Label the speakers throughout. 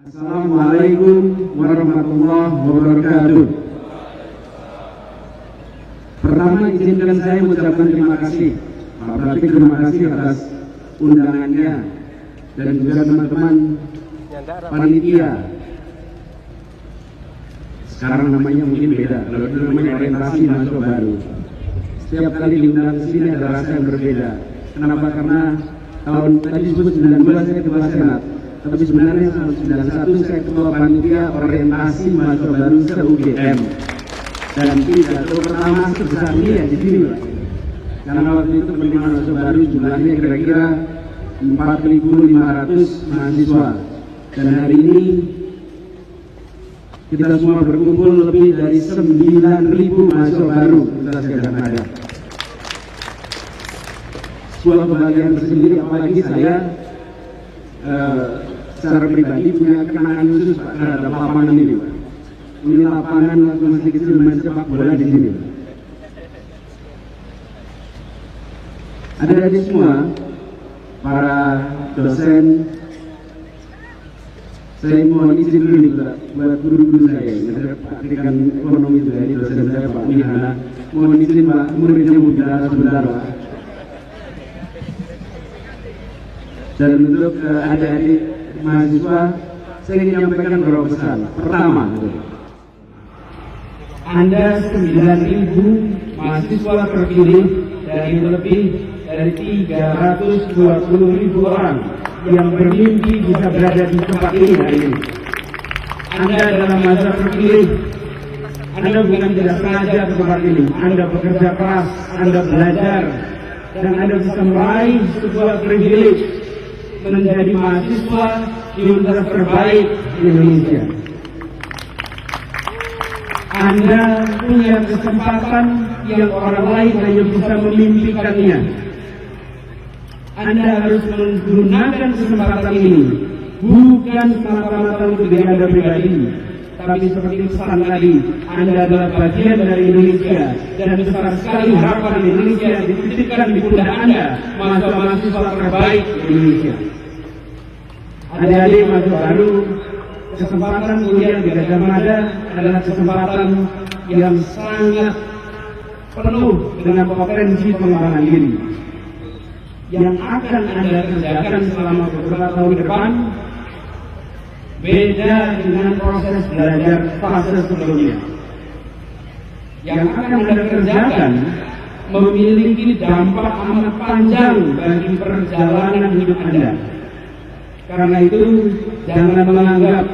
Speaker 1: Assalamualaikum warahmatullahi wabarakatuh. Pertama, izinkan saya mengucapkan terima kasih Pak Pratik, terima kasih atas undangannya dan juga teman-teman panitia. Sekarang namanya mungkin beda, kalau dulu namanya orientasi mahasiswa baru. Setiap kali diundang ke sini ada rasa yang berbeda. Kenapa? Karena tahun tadi disebut 92 saya ketua senat, tapi sebenarnya tahun 91 saya ketua panitia orientasi mahasiswa baru se-UGM. Dan pidato pertama sebesar ini ya di sini, Pak. Karena waktu itu penerimaan mahasiswa baru jumlahnya kira-kira 4.500 mahasiswa. Dan hari ini kita semua berkumpul lebih dari 9.000 mahasiswa baru Universitas Gadjah Mada. Sebuah kebahagiaan tersendiri, apalagi saya secara pribadi punya kenangan khusus Pak terhadap lapangan ini, Pak. Ini lapangan waktu masih kecil main sepak bola di sini. Adik-adik semua, para dosen, saya mohon izin dulu nih buat guru-guru saya yang praktikan ekonomi juga, ini dosen saya Pak Mihana. Mohon izin Pak, muridnya mau bicara sebentar Pak. Dan untuk adik-adik mahasiswa, saya ingin menyampaikan beberapa pesan. Pertama, Anda 9.000 mahasiswa terpilih dari lebih dari 320.000 orang yang bermimpi bisa berada di tempat ini hari ini. Anda dalam masa terpilih. Anda bukan tidak sengaja ke tempat ini. Anda bekerja keras, Anda belajar, dan Anda bisa meraih sebuah privilege menjadi mahasiswa di universitas terbaik di Indonesia. Anda punya kesempatan yang orang lain hanya bisa memimpikannya. Anda harus menggunakan kesempatan ini bukan semata-mata untuk diri Anda pribadi, tapi seperti pesan tadi, Anda adalah bagian dari Indonesia dan besar sekali harapan Indonesia dititipkan di pundak Anda, mahasiswa terbaik di Indonesia. Adik-adik mahasiswa baru, kesempatan kuliah di Gadjah Mada adalah kesempatan yang sangat penuh dengan potensi pengembangan diri yang akan Anda kerjakan selama beberapa tahun ke depan. Beda dengan proses belajar fase sebelumnya. Yang akan Anda kerjakan memiliki dampak amat panjang bagi perjalanan hidup Anda. Karena itu, jangan menganggap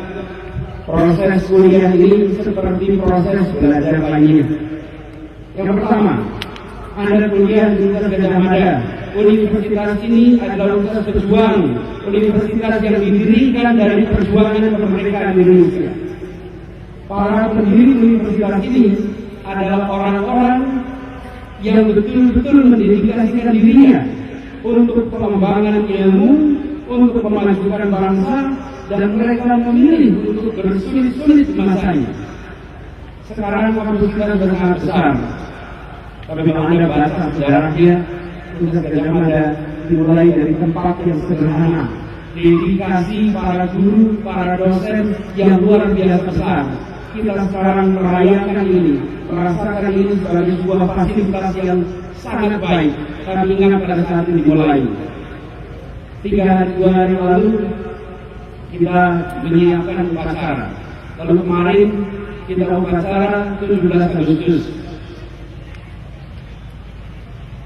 Speaker 1: proses kuliah ini seperti proses belajar lainnya. Yang pertama, Anda kuliah di Universitas Gadjah Mada. Universitas ini adalah universitas berjuang, universitas yang didirikan dari perjuangan kemerdekaan Indonesia. Para pendiri universitas ini adalah orang-orang yang betul-betul mendedikasikan dirinya untuk pengembangan ilmu, untuk memajukan bangsa, dan mereka memilih untuk bersulit-sulit di masanya. Sekarang kampus kita sudah sangat besar, tapi kalau Anda baca sejarahnya, Universitas Gadjah Mada dimulai dari tempat yang sederhana, dedikasi para guru, para dosen yang luar biasa besar. Kita sekarang merayakan ini, merasakan ini sebagai sebuah fasilitas yang sangat baik. Kami ingat pada saat ini dimulai. 2 hari lalu kita menyiapkan upacara. Lalu kemarin kita upacara 17 Agustus.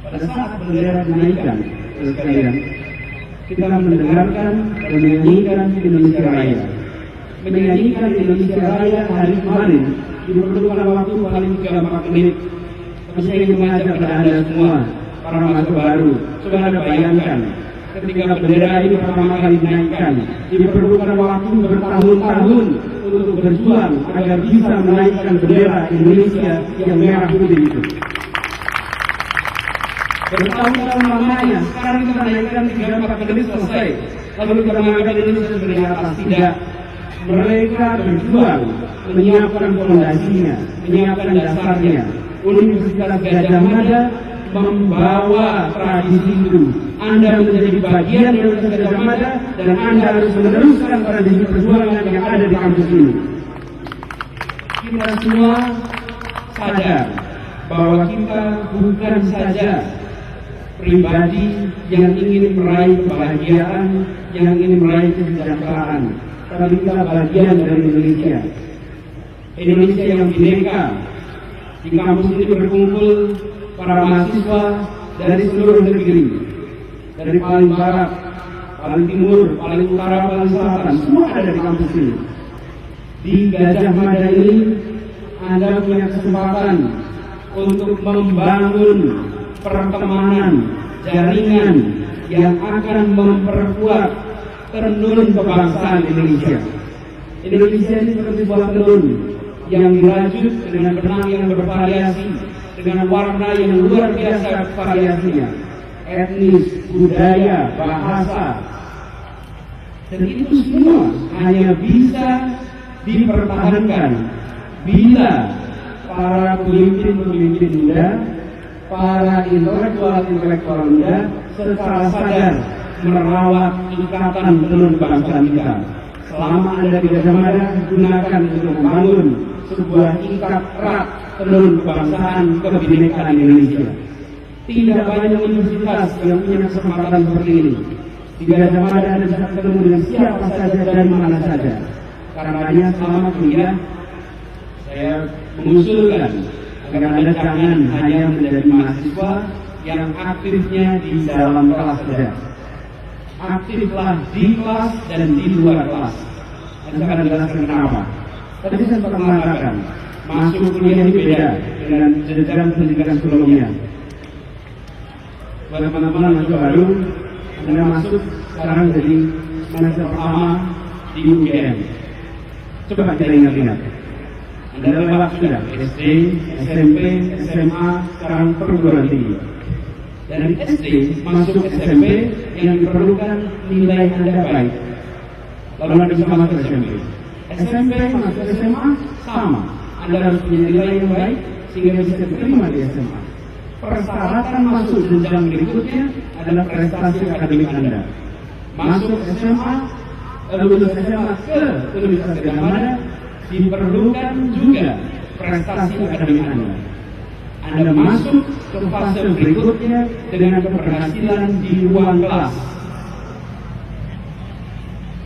Speaker 1: Pada saat bendera dinaikkan, sekalian, kita mendengarkan dan menyanyikan Indonesia Raya. Menyanyikan Indonesia Raya hari kemarin diperlukan waktu paling 3-4 menit. Tapi saya ingin mengajak kepada Anda semua, para mahasiswa baru, coba Anda bayangkan, ketika bendera ini pertama kali dinaikkan, diperlukan waktu bertahun-tahun untuk berjuang agar bisa menaikkan bendera Indonesia yang merah putih itu. Bertahun-tahun lamanya, sekarang kita naikkan 3-4 menit selesai. Lalu kita mengangkat Indonesia sebagai atas. Tidak. Mereka berjuang menyiapkan fondasinya, menyiapkan dasarnya. Universitas Gadjah Mada membawa tradisi itu, Anda menjadi bagian dari Gajah Mada dan Anda harus meneruskan tradisi perjuangan yang ada di kampus ini. Kita semua sadar bahwa kita bukan saja pribadi yang ingin meraih kebahagiaan, yang ingin meraih kesejahteraan, tapi kita bagian dari Indonesia. Indonesia yang bineka. Di kampus ini berkumpul para mahasiswa dari seluruh negeri, dari paling barat, paling timur, paling utara, paling selatan, semua ada di kampus ini. Di Gajah Mada ini Anda punya kesempatan untuk membangun pertemanan, jaringan yang akan memperkuat tenun kebangsaan Indonesia. Indonesia ini seperti sebuah tenun yang dirajut dengan benang yang bervariasi, dengan warna yang luar biasa variasinya, etnis, budaya, bahasa, dan itu semua hanya bisa dipertahankan bila para pemimpin-pemimpin muda, para intelektual muda secara sadar merawat ikatan tenun kebangsaan kita. Selama Anda di Gajah Mada, gunakan untuk membangun sebuah ikat erat tenun kebangsaan kebinekaan Indonesia. Tidak banyak universitas yang punya kesempatan seperti ini. Di Gajah Mada Anda bisa ketemu dengan siapa saja dari mana saja. Karenanya selama kuliah saya mengusulkan agar Anda jangan hanya menjadi mahasiswa yang aktifnya di dalam kelas saja. Aktiflah di kelas dan di luar kelas. Saya akan jelaskan kenapa. Tadi saya sempat mengatakan, masuk kuliah ini beda dengan jenjang pendidikan sebelumnya. Buat teman-teman mahasiswa baru, Anda masuk sekarang jadi semester pertama di UGM. Coba kita ingat-ingat. Anda lewat sudah SD, SMP, SMA, sekarang perguruan tinggi. Dari SD masuk SMP yang diperlukan nilai Anda baik. Lalu Anda bisa masuk SMP. SMP masuk SMA sama. Anda harus punya nilai yang baik sehingga bisa diterima di SMA. Persyaratan masuk jenjang berikutnya adalah prestasi akademik Anda. Masuk SMA, lulus SMA ke Universitas Gajah Mada, diperlukan juga prestasi akademik Anda. Anda masuk ke fase berikutnya dengan keberhasilan di ruang kelas.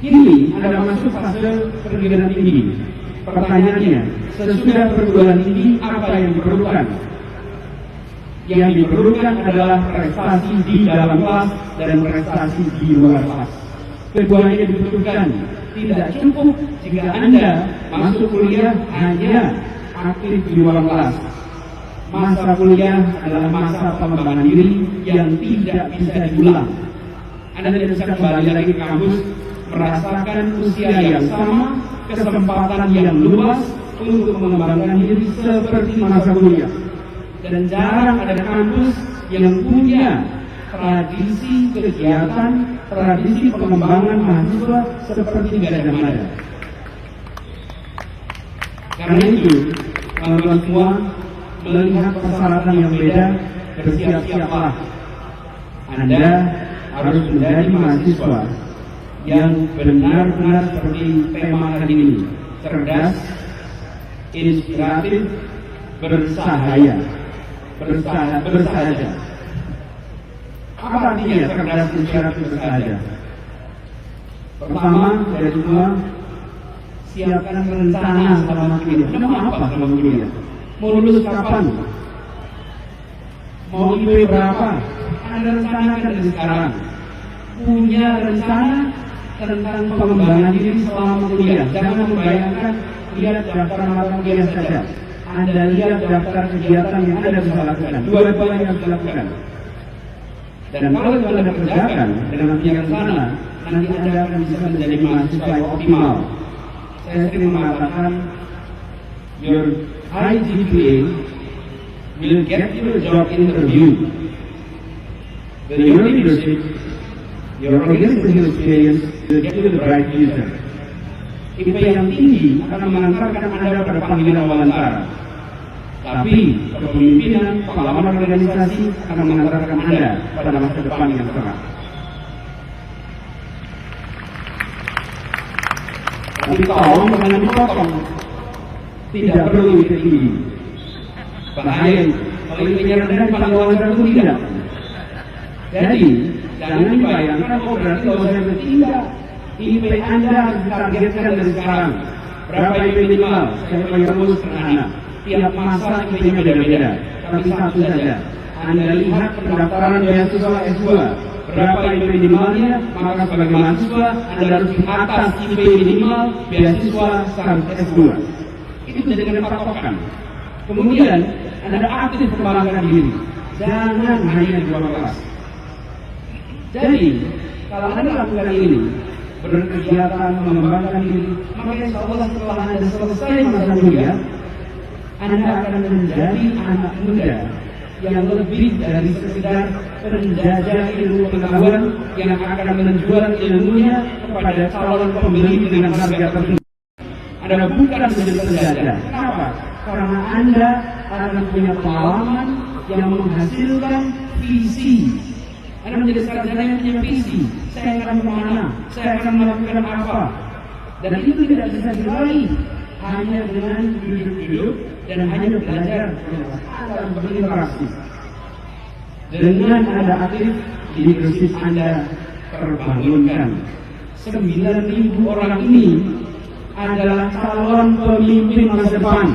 Speaker 1: Ini Anda masuk fase perguruan tinggi. Pertanyaannya, sesudah perguruan tinggi apa yang diperlukan? Yang diperlukan adalah prestasi di dalam kelas dan prestasi di luar kelas. Keduanya dibutuhkan. Tidak cukup jika Anda masuk kuliah hanya aktif di ruang kelas. Masa kuliah adalah masa pengembangan diri yang tidak bisa diulang. Anda tidak bisa kembali lagi ke kampus merasakan usia yang sama, kesempatan yang luas untuk mengembangkan diri seperti masa kuliah. Dan jarang ada kampus yang punya tradisi kegiatan, tradisi pengembangan mahasiswa seperti Gajah Mada. Karena itu, teman-teman semua, melihat persyaratan yang beda, bersiap-siaplah. Anda harus menjadi mahasiswa yang benar-benar seperti tema hari ini, cerdas, inspiratif, bersahaja. Apa artinya cerdas, inspiratif, bersahaja? Pertama, dari semua, siapkan rencana selama kuliah. Mau apa selama kuliah? Mau lulus kapan? Mau IP berapa? Anda rencanakan dari sekarang. Punya rencana tentang pengembangan diri selama kuliah. Jangan membayangkan lihat daftar mata kuliah saja. Anda lihat daftar kegiatan yang Anda bisa lakukan. Dua-duanya yang bisa lakukan. Dan kalau itu Anda kerjakan dengan punya rencana, nanti Anda akan bisa menjadi mahasiswa yang optimal. Saya sering mengatakan, your high GPA will get you a job interview. But your leadership, your organizational experience will get you the right future. IP yang tinggi akan mengantarkan Anda pada panggilan wawancara. Tapi kepemimpinan, pengalaman organisasi akan mengantarkan Anda pada masa depan yang cerah. Tapi tolong jangan dipotong. Tidak perlu itu tinggi. Bahaya itu. Kalau IP-nya rendah dipanggil wawancara itu tidak. Jadi, jangan dibayangkan, oh berarti wawancara tidak. IP Anda harus ditargetkan dari sekarang. Berapa IP minimal? Saya bayar dulu sederhana. Tiap masa IP-nya beda-beda. Tapi satu saja. Anda lihat pendaftaran beasiswa S2. Berapa IP minimalnya? Maka sebagai mahasiswa Anda harus di atas IP minimal beasiswa status S2. Itu jadikan patokan. Kemudian Anda aktif mengembangkan diri. Jangan hanya jual kelas. Jadi, kalau Anda lakukan ini, berkegiatan mengembangkan diri, maka insya Allah setelah Anda selesai masa kuliah, Anda akan menjadi anak muda yang lebih dari sekedar penjajah ilmu pengetahuan yang akan menjual ilmunya kepada calon pembeli dengan harga tertentu. Anda bukan menjadi penjajah. Kenapa? Karena Anda akan punya pengalaman yang menghasilkan visi. Anda menjadi sarjana yang punya visi. Saya akan kemana? Saya akan melakukan apa? Dan itu tidak bisa diraih hanya dengan duduk-duduk dan hanya belajar. Anda harus berinteraksi. Dengan Anda aktif, leadership Anda terbangunkan. 9.000 orang ini adalah calon pemimpin masa depan.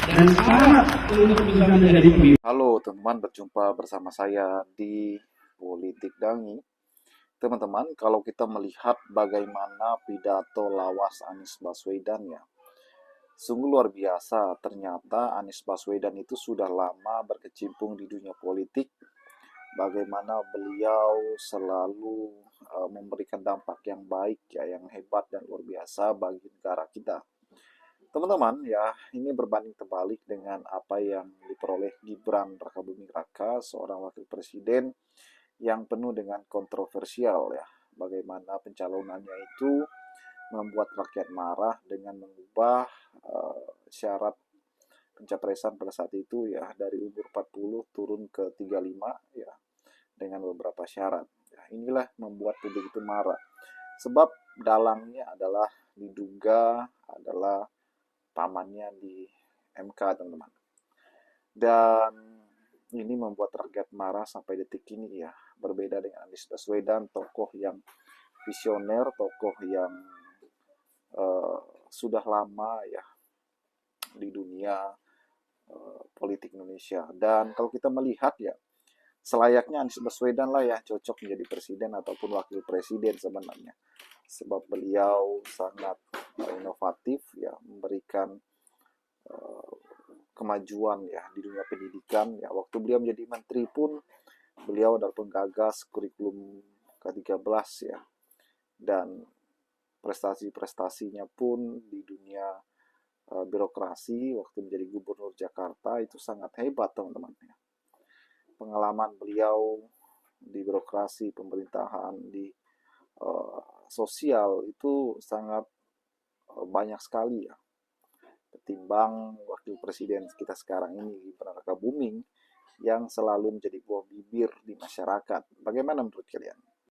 Speaker 1: Dan syarat untuk bisa menjadi pemimpin.
Speaker 2: Halo teman-teman, berjumpa bersama saya di Politik Dangi. Teman-teman, kalau kita melihat bagaimana pidato lawas Anies Baswedan ya, sungguh luar biasa. Ternyata Anies Baswedan itu sudah lama berkecimpung di dunia politik. Bagaimana beliau selalu memberikan dampak yang baik ya, yang hebat dan luar biasa bagi negara kita. Teman-teman ya, ini berbanding terbalik dengan apa yang diperoleh Gibran Rakabuming Raka, seorang wakil presiden yang penuh dengan kontroversial ya. Bagaimana pencalonannya itu membuat rakyat marah dengan mengubah syarat pencapresan pada saat itu ya, dari umur 40 turun ke 35 ya, dengan beberapa syarat. Ya, inilah membuat publik itu marah. Sebab dalangnya adalah diduga adalah pamannya di MK, teman-teman. Dan ini membuat rakyat marah sampai detik ini ya. Berbeda dengan Anies Baswedan, tokoh yang visioner, tokoh yang sudah lama ya di dunia politik Indonesia. Dan kalau kita melihat ya, selayaknya Anies Baswedan lah ya cocok menjadi presiden ataupun wakil presiden sebenarnya. Sebab beliau sangat inovatif ya, memberikan kemajuan ya di dunia pendidikan ya. Waktu beliau menjadi menteri pun beliau adalah penggagas kurikulum ke-13 ya, dan prestasi-prestasinya pun di dunia birokrasi waktu menjadi gubernur Jakarta itu sangat hebat, teman-teman ya. Pengalaman beliau di birokrasi, pemerintahan, di sosial itu sangat banyak sekali ya, ketimbang wakil presiden kita sekarang ini, Gibran Rakabuming, yang selalu menjadi buah bibir di masyarakat. Bagaimana menurut kalian?